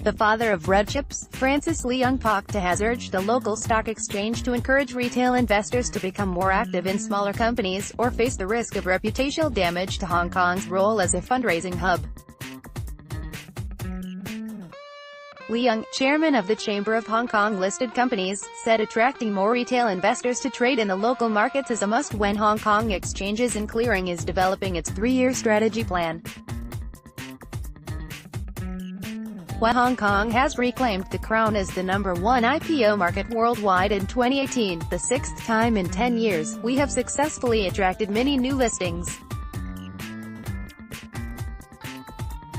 The father of red chips, Francis Leung Pak-to, has urged the local stock exchange to encourage retail investors to become more active in smaller companies, or face the risk of reputational damage to Hong Kong's role as a fundraising hub. Leung, chairman of the Chamber of Hong Kong Listed Companies, said attracting more retail investors to trade in the local markets is a must when Hong Kong Exchanges and Clearing is developing its 3-year strategy plan. While Hong Kong has reclaimed the crown as the #1 IPO market worldwide in 2018, the 6th time in 10 years, we have successfully attracted many new listings.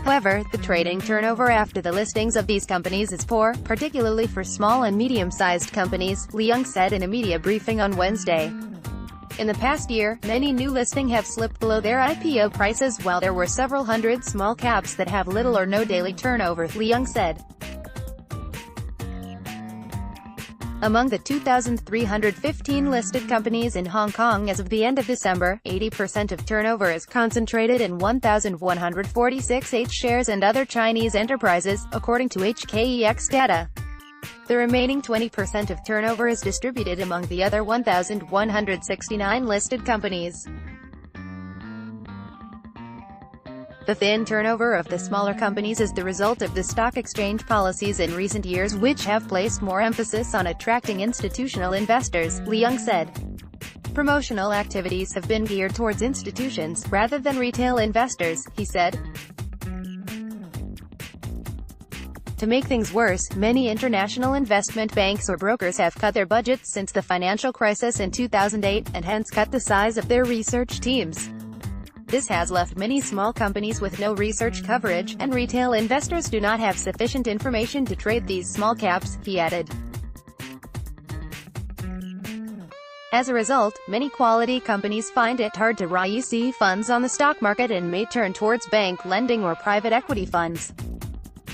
However, the trading turnover after the listings of these companies is poor, particularly for small and medium-sized companies, Leung said in a media briefing on Wednesday. In the past year, many new listings have slipped below their IPO prices while there were several hundred small caps that have little or no daily turnover, Leung said. Among the 2,315 listed companies in Hong Kong as of the end of December, 80% of turnover is concentrated in 1,146 H-shares and other Chinese enterprises, according to HKEX data. The remaining 20% of turnover is distributed among the other 1,169 listed companies. The thin turnover of the smaller companies is the result of the stock exchange policies in recent years which have placed more emphasis on attracting institutional investors, Leung said. Promotional activities have been geared towards institutions, rather than retail investors, he said. To make things worse, many international investment banks or brokers have cut their budgets since the financial crisis in 2008, and hence cut the size of their research teams. This has left many small companies with no research coverage, and retail investors do not have sufficient information to trade these small caps, he added. As a result, many quality companies find it hard to raise funds on the stock market and may turn towards bank lending or private equity funds.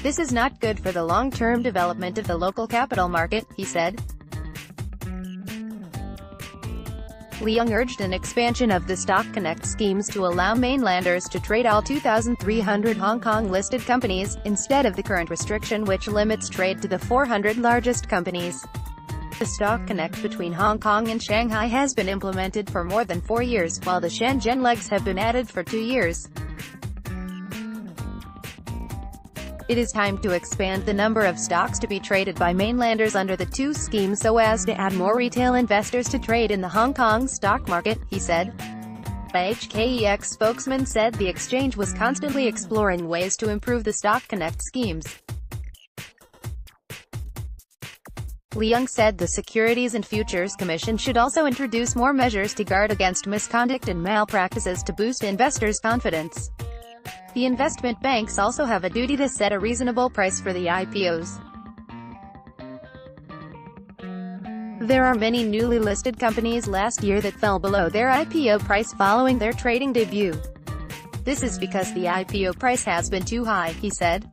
This is not good for the long-term development of the local capital market, he said. Leung urged an expansion of the Stock Connect schemes to allow mainlanders to trade all 2,300 Hong Kong-listed companies, instead of the current restriction which limits trade to the 400 largest companies. The Stock Connect between Hong Kong and Shanghai has been implemented for more than 4 years, while the Shenzhen legs have been added for 2 years. It is time to expand the number of stocks to be traded by mainlanders under the two schemes so as to add more retail investors to trade in the Hong Kong stock market, he said. The HKEX spokesman said the exchange was constantly exploring ways to improve the Stock Connect schemes. Leung said the Securities and Futures Commission should also introduce more measures to guard against misconduct and malpractices to boost investors' confidence. The investment banks also have a duty to set a reasonable price for the IPOs. There are many newly listed companies last year that fell below their IPO price following their trading debut. This is because the IPO price has been too high, he said.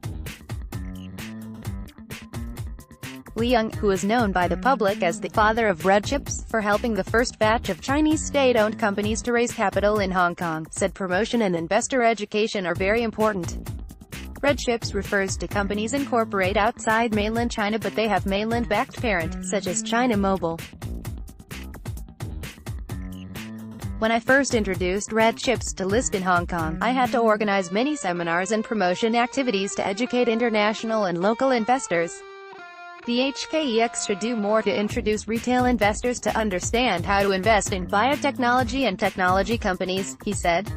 Leung, who is known by the public as the father of red chips, for helping the first batch of Chinese state-owned companies to raise capital in Hong Kong, said promotion and investor education are very important. Red chips refers to companies incorporate outside mainland China but they have mainland-backed parent, such as China Mobile. When I first introduced red chips to list in Hong Kong, I had to organize many seminars and promotion activities to educate international and local investors. The HKEX should do more to introduce retail investors to understand how to invest in biotechnology and technology companies, he said.